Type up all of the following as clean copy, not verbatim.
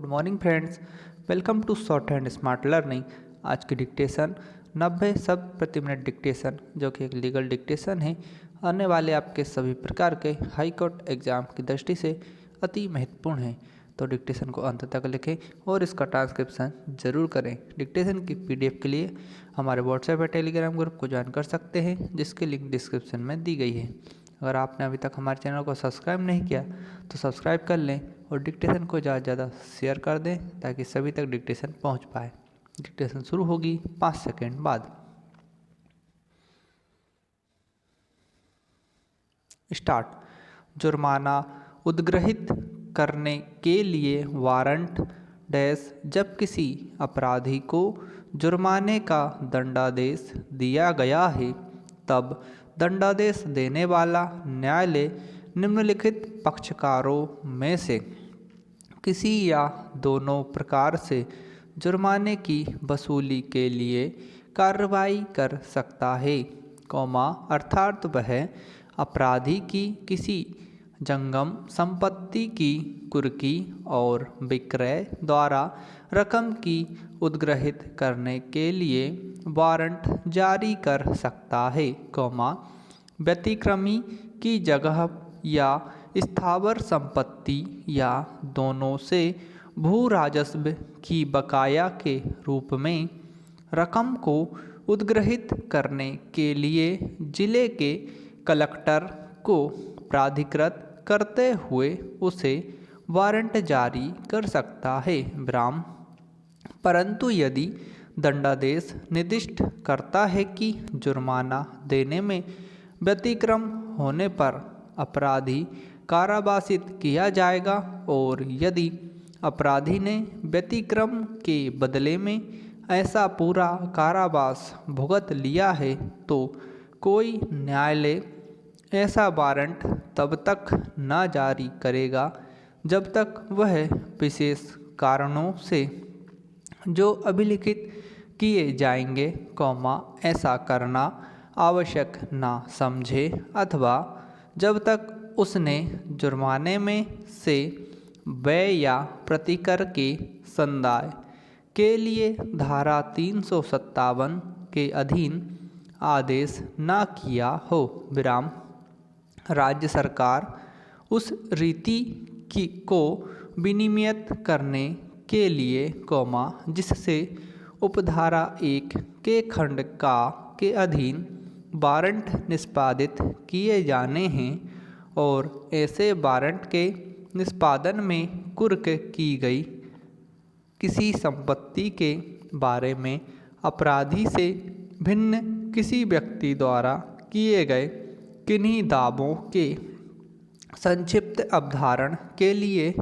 Morning friends, welcome to short hand smart learning. आज की dictation 90 शब्द प्रति मिनट डिक्टेशन, जो कि एक लीगल डिक्टेशन है, आने वाले आपके सभी प्रकार के हाई कोर्ट एग्जाम की दृष्टि से अति महत्वपूर्ण है। तो डिक्टेशन को अंत तक लिखें और इसका ट्रांसक्रिप्शन जरूर करें। डिक्टेशन की पीडीएफ के लिए हमारे व्हाट्सएप या टेलीग्राम ग्रुप को ज्वाइन कर सकते हैं, जिसकी लिंक डिस्क्रिप्शन में दी गई है। अगर आपने अभी तक हमारे चैनल को सब्सक्राइब नहीं किया तो सब्सक्राइब कर लें और डिक्टेशन को ज़्यादा से ज़्यादा शेयर कर दें ताकि सभी तक डिक्टेशन पहुंच पाए। डिक्टेशन शुरू होगी 5 सेकंड बाद। स्टार्ट। जुर्माना उद्ग्रहित करने के लिए वारंट डैश जब किसी अपराधी को जुर्माने का दंडादेश दिया गया है, तब दंडादेश देने वाला न्यायालय निम्नलिखित पक्षकारों में से किसी या दोनों प्रकार से जुर्माने की वसूली के लिए कार्रवाई कर सकता है, अर्थात वह अपराधी की किसी जंगम संपत्ति की कुर्की और विक्रय द्वारा रकम की उद्ग्रहित करने के लिए वारंट जारी कर सकता है, व्यतिक्रमी की जगह या स्थावर संपत्ति या दोनों से भू राजस्व की बकाया के रूप में रकम को उद्ग्रहित करने के लिए जिले के कलेक्टर को प्राधिकृत करते हुए उसे वारंट जारी कर सकता है, परंतु यदि दंडादेश निर्दिष्ट करता है कि जुर्माना देने में व्यतिक्रम होने पर अपराधी कारावासित किया जाएगा और यदि अपराधी ने व्यतिक्रम के बदले में ऐसा पूरा कारावास भुगत लिया है तो कोई न्यायालय ऐसा वारंट तब तक न जारी करेगा जब तक वह विशेष कारणों से जो अभिलिखित किए जाएंगे, ऐसा करना आवश्यक ना समझे अथवा जब तक उसने जुर्माने में से व्यय या प्रतिकर के संदाय के लिए धारा 357 के अधीन आदेश न किया हो, राज्य सरकार उस रीति को विनियमित करने के लिए, जिससे उपधारा 1 के खंड का के अधीन वारंट निष्पादित किए जाने हैं और ऐसे वारंट के निष्पादन में कुर्क की गई किसी संपत्ति के बारे में अपराधी से भिन्न किसी व्यक्ति द्वारा किए गए किन्हीं दावों के संक्षिप्त अवधारण के लिए,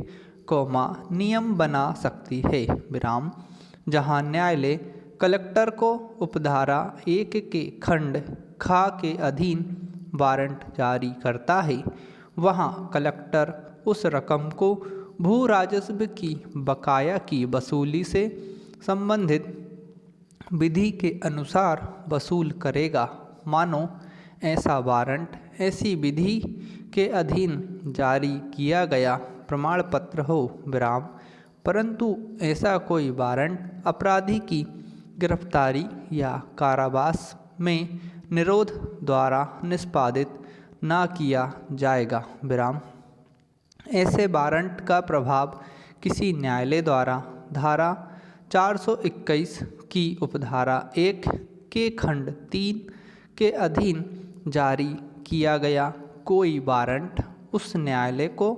नियम बना सकती है, जहां न्यायालय कलेक्टर को उपधारा 1 के खंड खा के अधीन वारंट जारी करता है, वहां कलेक्टर उस रकम को भू राजस्व की बकाया की वसूली से संबंधित विधि के अनुसार वसूल करेगा, मानो ऐसा वारंट ऐसी विधि के अधीन जारी किया गया प्रमाण पत्र हो, परंतु ऐसा कोई वारंट अपराधी की गिरफ्तारी या कारावास में निरोध द्वारा निष्पादित ना किया जाएगा, ऐसे वारंट का प्रभाव किसी न्यायालय द्वारा धारा 421 की उपधारा 1 के खंड 3 के अधीन जारी किया गया कोई वारंट उस न्यायालय को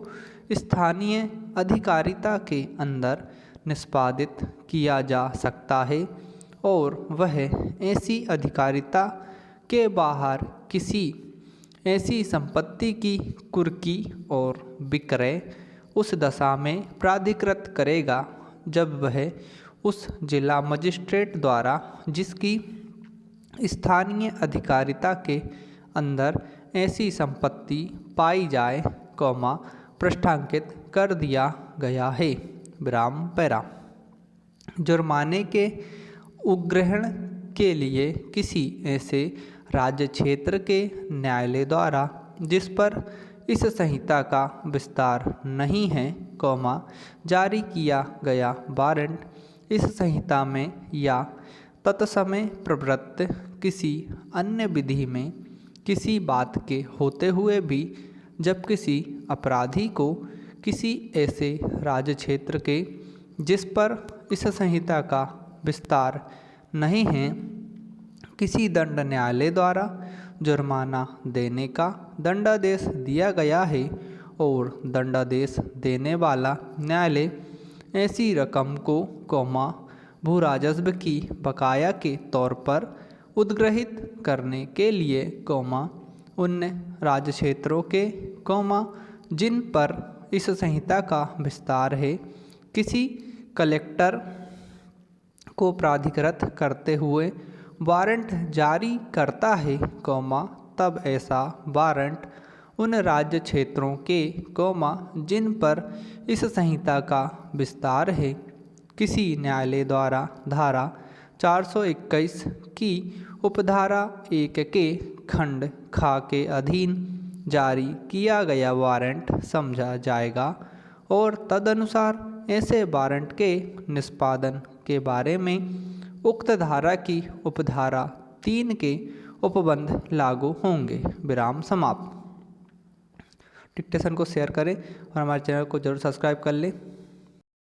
स्थानीय अधिकारिता के अंदर निष्पादित किया जा सकता है और वह ऐसी अधिकारिता के बाहर किसी ऐसी संपत्ति की कुर्की और विक्रय उस दशा में प्राधिकृत करेगा जब वह उस जिला मजिस्ट्रेट द्वारा जिसकी स्थानीय अधिकारिता के अंदर ऐसी संपत्ति पाई जाए, पृष्ठांकित कर दिया गया है, पैरा। जुर्माने के उग्रहण के लिए किसी ऐसे राज्य क्षेत्र के न्यायालय द्वारा जिस पर इस संहिता का विस्तार नहीं है, जारी किया गया वारंट इस संहिता में या तत्समय प्रवृत्त किसी अन्य विधि में किसी बात के होते हुए भी जब किसी अपराधी को किसी ऐसे राज्य क्षेत्र के जिस पर इस संहिता का विस्तार नहीं है किसी दंड न्यायालय द्वारा जुर्माना देने का दंडादेश दिया गया है और दंडादेश देने वाला न्यायालय ऐसी रकम को भू राजस्व की बकाया के तौर पर उद्ग्रहित करने के लिए उन राज्य क्षेत्रों के जिन पर इस संहिता का विस्तार है किसी कलेक्टर को प्राधिकृत करते हुए वारंट जारी करता है, तब ऐसा वारंट उन राज्य क्षेत्रों के जिन पर इस संहिता का विस्तार है किसी न्यायालय द्वारा धारा 421 की उपधारा 1 के खंड खा के अधीन जारी किया गया वारंट समझा जाएगा और तदनुसार ऐसे वारंट के निष्पादन के बारे में उक्त धारा की उपधारा 3 के उपबंध लागू होंगे। विराम समाप्त। डिक्टेशन को शेयर करें और हमारे चैनल को जरूर सब्सक्राइब कर लें।